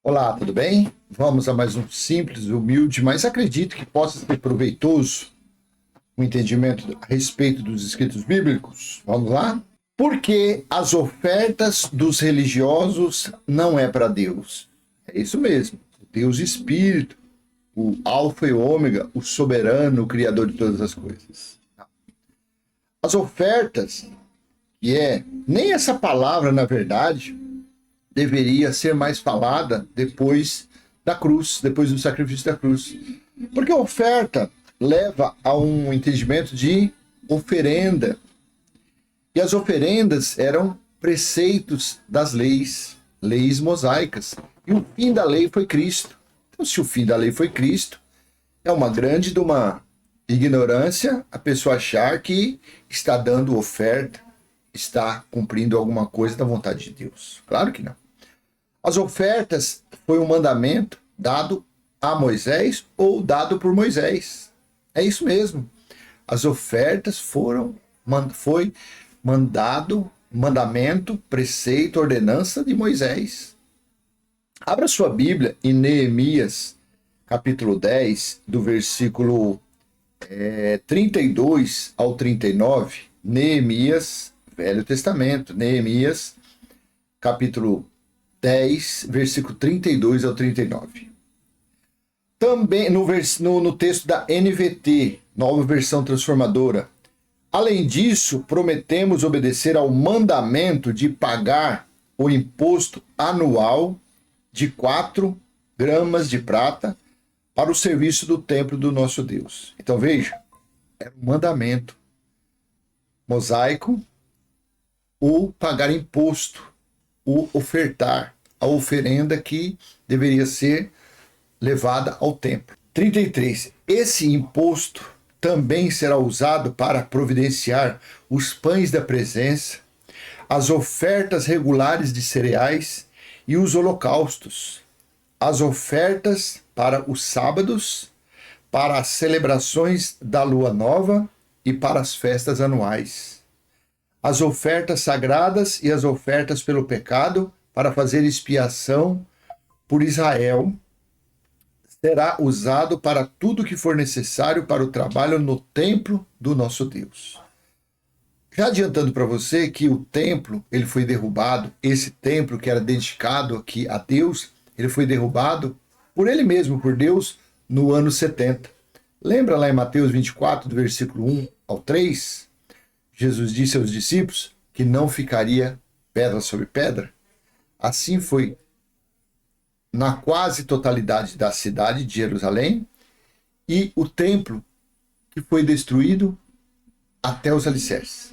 Olá, tudo bem? Vamos a mais um simples, humilde, mas acredito que possa ser proveitoso o entendimento a respeito dos escritos bíblicos. Vamos lá? Porque as ofertas dos religiosos não é para Deus. É isso mesmo. Deus Espírito, o Alfa e Ômega, o soberano, o Criador de todas as coisas. As ofertas, nem essa palavra, na verdade, deveria ser mais falada depois da cruz, depois do sacrifício da cruz. Porque a oferta leva a um entendimento de oferenda. E as oferendas eram preceitos das leis mosaicas. E o fim da lei foi Cristo. Então, se o fim da lei foi Cristo, é uma grande de uma ignorância a pessoa achar que está dando oferta, está cumprindo alguma coisa da vontade de Deus. Claro que não. As ofertas foi um mandamento dado a Moisés ou dado por Moisés. É isso mesmo. As ofertas foi mandamento, preceito, ordenança de Moisés. Abra sua Bíblia em Neemias, capítulo 10, do versículo 32 ao 39. Neemias, Velho Testamento. Neemias, capítulo 10, versículo 32 ao 39. Também no texto da NVT, Nova Versão Transformadora. Além disso, prometemos obedecer ao mandamento de pagar o imposto anual de 4 gramas de prata para o serviço do templo do nosso Deus. Então veja, era um mandamento mosaico o pagar imposto, o ofertar a oferenda que deveria ser levada ao templo. 33. Esse imposto também será usado para providenciar os pães da presença, as ofertas regulares de cereais e os holocaustos, as ofertas para os sábados, para as celebrações da lua nova e para as festas anuais, as ofertas sagradas e as ofertas pelo pecado, para fazer expiação por Israel, será usado para tudo que for necessário para o trabalho no templo do nosso Deus. Já adiantando para você que o templo, ele foi derrubado, esse templo que era dedicado aqui a Deus, ele foi derrubado por ele mesmo, por Deus, no ano 70. Lembra lá em Mateus 24, do versículo 1 ao 3? Jesus disse aos discípulos que não ficaria pedra sobre pedra. Assim foi na quase totalidade da cidade de Jerusalém, e o templo que foi destruído até os alicerces.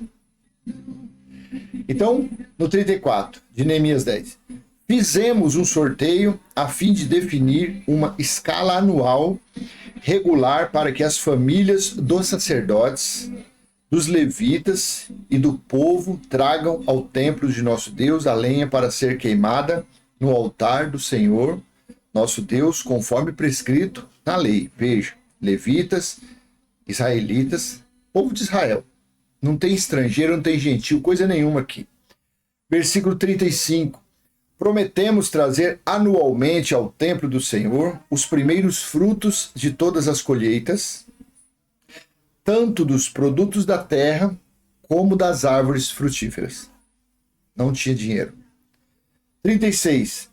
Então, no 34 de Neemias 10, fizemos um sorteio a fim de definir uma escala anual regular para que as famílias dos sacerdotes, dos levitas e do povo tragam ao templo de nosso Deus a lenha para ser queimada no altar do Senhor, nosso Deus, conforme prescrito na lei. Veja, levitas, israelitas, povo de Israel. Não tem estrangeiro, não tem gentil, coisa nenhuma aqui. Versículo 35. Prometemos trazer anualmente ao templo do Senhor os primeiros frutos de todas as colheitas, tanto dos produtos da terra como das árvores frutíferas. Não tinha dinheiro. 36.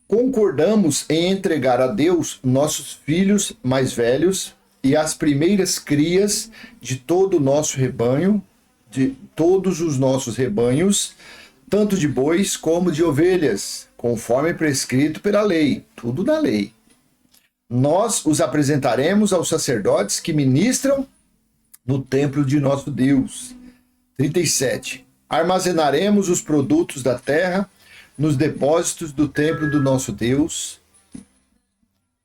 Concordamos em entregar a Deus nossos filhos mais velhos e as primeiras crias de todo o nosso rebanho, de todos os nossos rebanhos, tanto de bois como de ovelhas, conforme prescrito pela lei, tudo na lei. Nós os apresentaremos aos sacerdotes que ministram no templo de nosso Deus. 37. Armazenaremos os produtos da terra nos depósitos do templo do nosso Deus.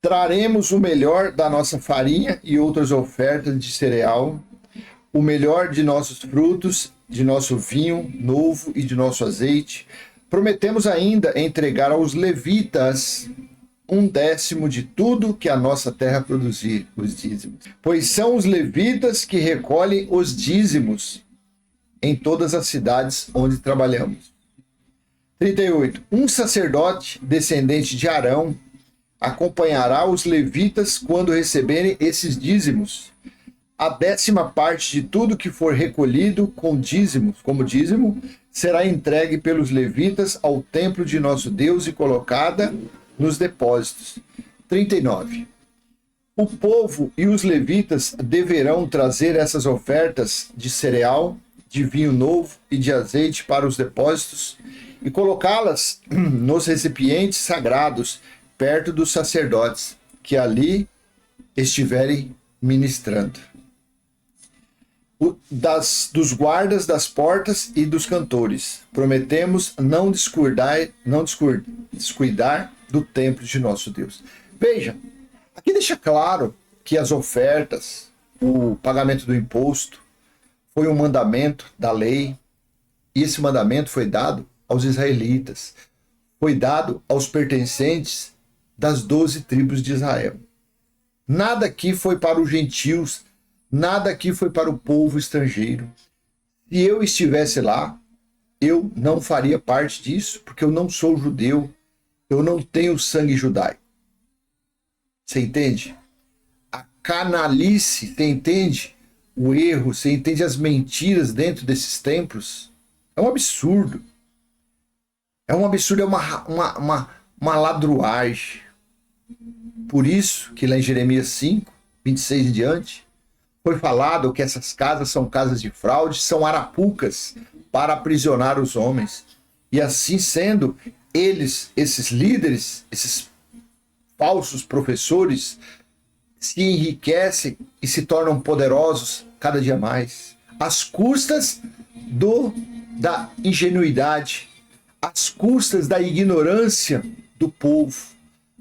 Traremos o melhor da nossa farinha e outras ofertas de cereal, o melhor de nossos frutos, de nosso vinho novo e de nosso azeite. Prometemos ainda entregar aos levitas 1/10 de tudo que a nossa terra produzir, os dízimos. Pois são os levitas que recolhem os dízimos em todas as cidades onde trabalhamos. 38. Um sacerdote descendente de Arão acompanhará os levitas quando receberem esses dízimos. A 10ª parte de tudo que for recolhido com dízimos, como dízimo, será entregue pelos levitas ao templo de nosso Deus e colocada nos depósitos. 39. O povo e os levitas deverão trazer essas ofertas de cereal, de vinho novo e de azeite para os depósitos e colocá-las nos recipientes sagrados perto dos sacerdotes que ali estiverem ministrando. Dos guardas das portas e dos cantores. Prometemos não descuidar do templo de nosso Deus. Veja, aqui deixa claro que as ofertas, o pagamento do imposto, foi um mandamento da lei, e esse mandamento foi dado aos israelitas, foi dado aos pertencentes das 12 tribos de Israel. Nada aqui foi para os gentios, nada aqui foi para o povo estrangeiro. Se eu estivesse lá, eu não faria parte disso, porque eu não sou judeu, eu não tenho sangue judaico. Você entende? A canalice, você entende? O erro, você entende as mentiras dentro desses templos? É um absurdo. É um absurdo, é uma ladruagem. Por isso que lá em Jeremias 5, 26 em diante, foi falado que essas casas são casas de fraude, são arapucas para aprisionar os homens. E assim sendo, eles, esses líderes, esses falsos professores, se enriquecem e se tornam poderosos cada dia mais, às custas da ingenuidade, às custas da ignorância do povo,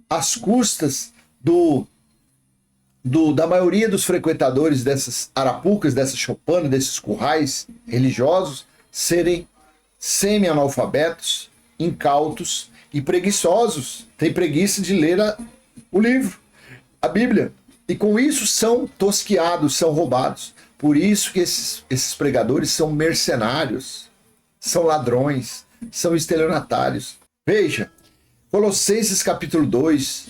às custas da maioria dos frequentadores dessas arapucas, dessas choupanas, desses currais religiosos, serem semi-analfabetos, incautos e preguiçosos. Tem preguiça de ler o livro, a Bíblia. E com isso são tosquiados, são roubados. Por isso que esses pregadores são mercenários, são ladrões, são estelionatários. Veja, Colossenses capítulo 2,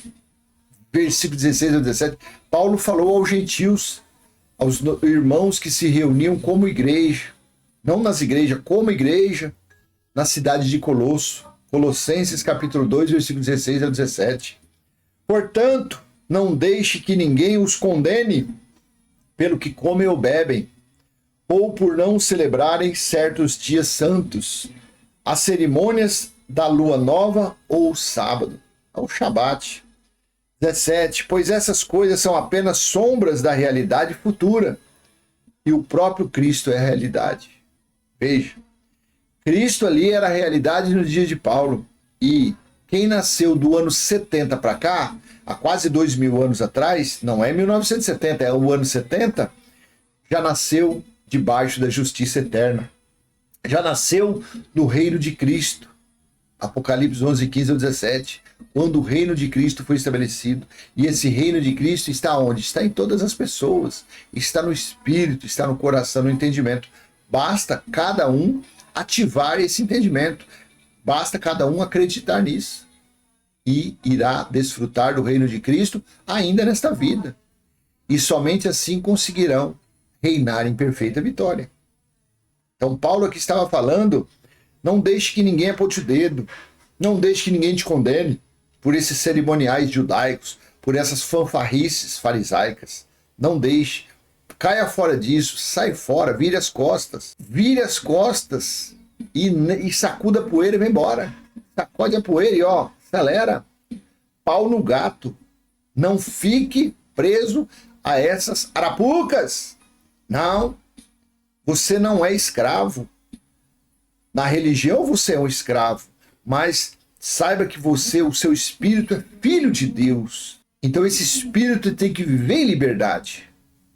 versículo 16 a 17, Paulo falou aos gentios, aos irmãos que se reuniam como igreja, não nas igrejas, como igreja, na cidade de Colosso. Colossenses capítulo 2, versículo 16 a 17. Portanto, não deixe que ninguém os condene pelo que comem ou bebem, ou por não celebrarem certos dias santos, as cerimônias da lua nova ou o sábado, ao Shabat. 17. Pois essas coisas são apenas sombras da realidade futura, e o próprio Cristo é a realidade. Veja, Cristo ali era a realidade no dia de Paulo, e quem nasceu do ano 70 para cá, há quase 2000 anos atrás, não é 1970, é o ano 70, já nasceu debaixo da justiça eterna. Já nasceu no reino de Cristo. Apocalipse 11, 15 ao 17. Quando o reino de Cristo foi estabelecido. E esse reino de Cristo está onde? Está em todas as pessoas. Está no espírito, está no coração, no entendimento. Basta cada um ativar esse entendimento. Basta cada um acreditar nisso. E irá desfrutar do reino de Cristo ainda nesta vida. E somente assim conseguirão reinar em perfeita vitória. Então Paulo aqui estava falando, não deixe que ninguém aponte o dedo, não deixe que ninguém te condene por esses cerimoniais judaicos, por essas fanfarrices farisaicas. Não deixe, caia fora disso, sai fora, vire as costas e sacuda a poeira e vem embora. Sacode a poeira e acelera. Pau no gato. Não fique preso a essas arapucas. Não, você não é escravo. Na religião você é um escravo, mas saiba que você, o seu espírito é filho de Deus. Então esse espírito tem que viver em liberdade.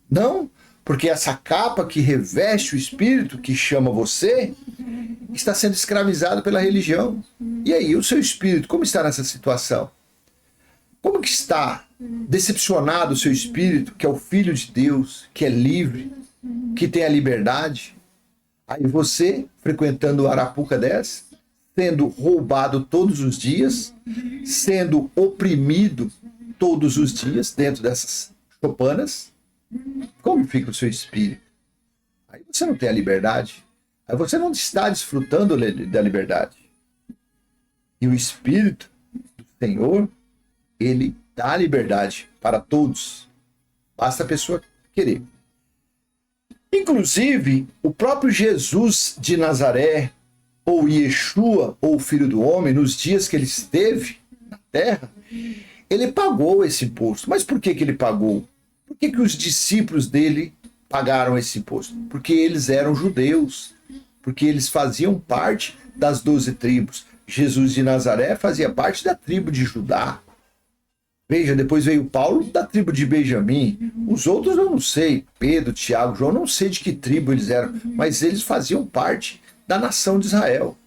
Não porque essa capa que reveste o espírito, que chama você, está sendo escravizado pela religião. E aí, o seu espírito, como está nessa situação? Como que está decepcionado o seu espírito, que é o filho de Deus, que é livre, que tem a liberdade? Aí você, frequentando a arapuca dessa, sendo roubado todos os dias, sendo oprimido todos os dias dentro dessas chopanas, como fica o seu espírito? Aí você não tem a liberdade. Aí você não está desfrutando da liberdade. E o Espírito do Senhor, ele dá liberdade para todos. Basta a pessoa querer. Inclusive, o próprio Jesus de Nazaré, ou Yeshua, ou o Filho do Homem, nos dias que ele esteve na terra, ele pagou esse imposto. Mas por que ele pagou? Por que os discípulos dele pagaram esse imposto? Porque eles eram judeus, porque eles faziam parte das 12 tribos. Jesus de Nazaré fazia parte da tribo de Judá. Veja, depois veio Paulo da tribo de Benjamim. Os outros eu não sei, Pedro, Tiago, João, não sei de que tribo eles eram, mas eles faziam parte da nação de Israel.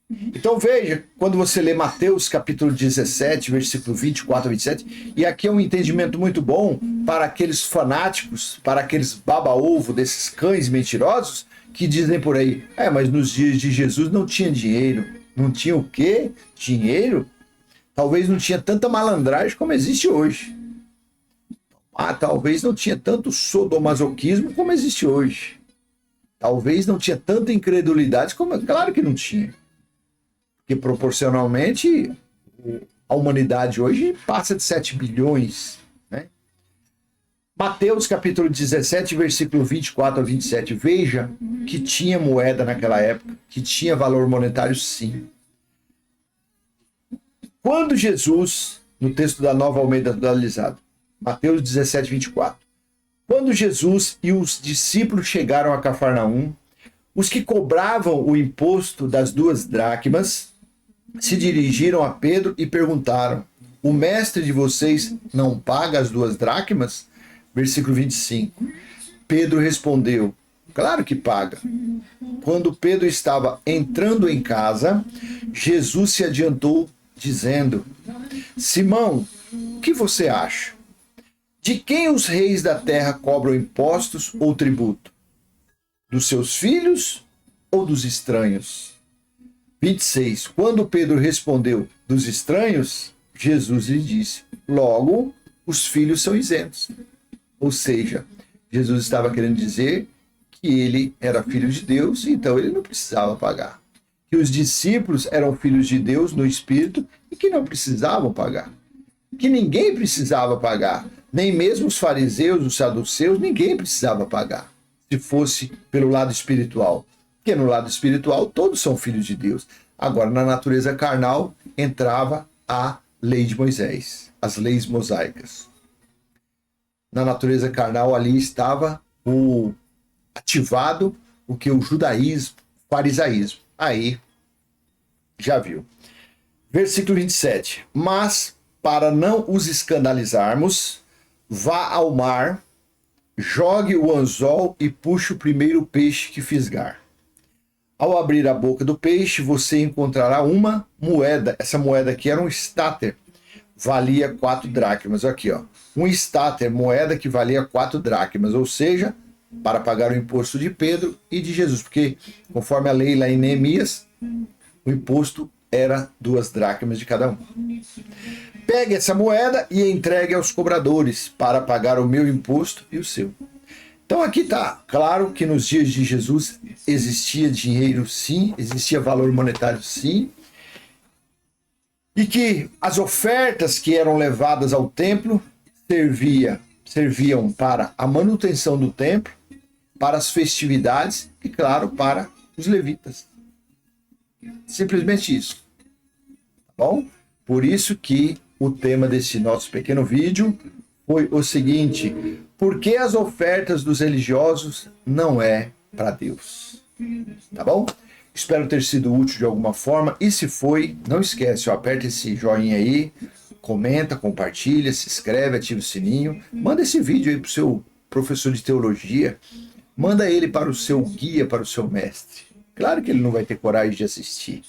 Então veja, quando você lê Mateus capítulo 17, versículo 24 a 27, e aqui é um entendimento muito bom para aqueles fanáticos, para aqueles baba-ovo desses cães mentirosos, que dizem por aí, mas nos dias de Jesus não tinha dinheiro. Não tinha o quê? Dinheiro? Talvez não tinha tanta malandragem como existe hoje. Talvez não tinha tanto sadomasoquismo como existe hoje. Talvez não tinha tanta incredulidade como... Claro que não tinha. Porque proporcionalmente a humanidade hoje passa de 7 bilhões. Né? Mateus capítulo 17, versículo 24 a 27. Veja que tinha moeda naquela época, que tinha valor monetário sim. Quando Jesus, no texto da Nova Almeida atualizada, Mateus 17, 24. Quando Jesus e os discípulos chegaram a Cafarnaum, os que cobravam o imposto das 2 dracmas se dirigiram a Pedro e perguntaram: o mestre de vocês não paga as 2 dracmas? Versículo 25. Pedro respondeu: claro que paga. Quando Pedro estava entrando em casa, Jesus se adiantou dizendo: Simão, o que você acha? De quem os reis da terra cobram impostos ou tributo? Dos seus filhos ou dos estranhos? 26. Quando Pedro respondeu: dos estranhos, Jesus lhe disse: logo, os filhos são isentos. Ou seja, Jesus estava querendo dizer que ele era filho de Deus, então ele não precisava pagar. Que os discípulos eram filhos de Deus no Espírito e que não precisavam pagar. Que ninguém precisava pagar. Nem mesmo os fariseus, os saduceus, ninguém precisava pagar. Se fosse pelo lado espiritual. Porque no lado espiritual todos são filhos de Deus. Agora, na natureza carnal, entrava a lei de Moisés, as leis mosaicas. Na natureza carnal ali estava ativado o que? O judaísmo, o farisaísmo. Aí, já viu. Versículo 27. Mas, para não os escandalizarmos, vá ao mar, jogue o anzol e puxe o primeiro peixe que fisgar. Ao abrir a boca do peixe, você encontrará uma moeda. Essa moeda aqui era um estáter. Valia 4 dracmas. Aqui, ó. Um estáter, moeda que valia 4 dracmas. Ou seja, para pagar o imposto de Pedro e de Jesus. Porque, conforme a lei lá em Neemias, o imposto era 2 dracmas de cada um. Pegue essa moeda e entregue aos cobradores para pagar o meu imposto e o seu. Então aqui está claro que nos dias de Jesus existia dinheiro sim, existia valor monetário sim, e que as ofertas que eram levadas ao templo serviam para a manutenção do templo, para as festividades e, claro, para os levitas. Simplesmente isso. Tá bom? Por isso que o tema desse nosso pequeno vídeo foi o seguinte: por que as ofertas dos religiosos não é para Deus? Tá bom? Espero ter sido útil de alguma forma, e se foi, não esquece, aperta esse joinha aí, comenta, compartilha, se inscreve, ativa o sininho, manda esse vídeo aí para o seu professor de teologia, manda ele para o seu guia, para o seu mestre. Claro que ele não vai ter coragem de assistir.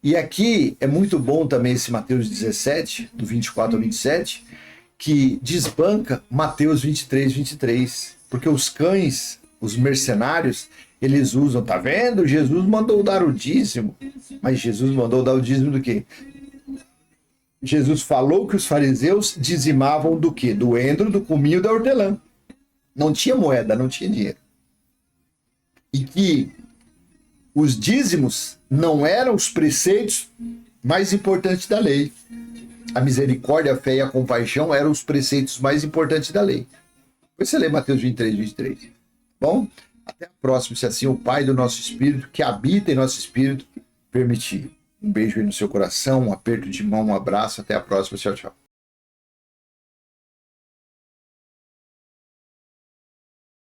E aqui é muito bom também esse Mateus 17, do 24 ao 27, que desbanca Mateus 23, 23. Porque os cães, os mercenários, eles usam, tá vendo? Jesus mandou dar o dízimo. Mas Jesus mandou dar o dízimo do quê? Jesus falou que os fariseus dizimavam do quê? Do endro, do cominho e da hortelã. Não tinha moeda, não tinha dinheiro. E que os dízimos não eram os preceitos mais importantes da lei. A misericórdia, a fé e a compaixão eram os preceitos mais importantes da lei. Depois você lê Mateus 23, 23. Bom, até a próxima, se assim o Pai do nosso Espírito, que habita em nosso Espírito, permitir. Um beijo aí no seu coração, um aperto de mão, um abraço. Até a próxima. Tchau, tchau.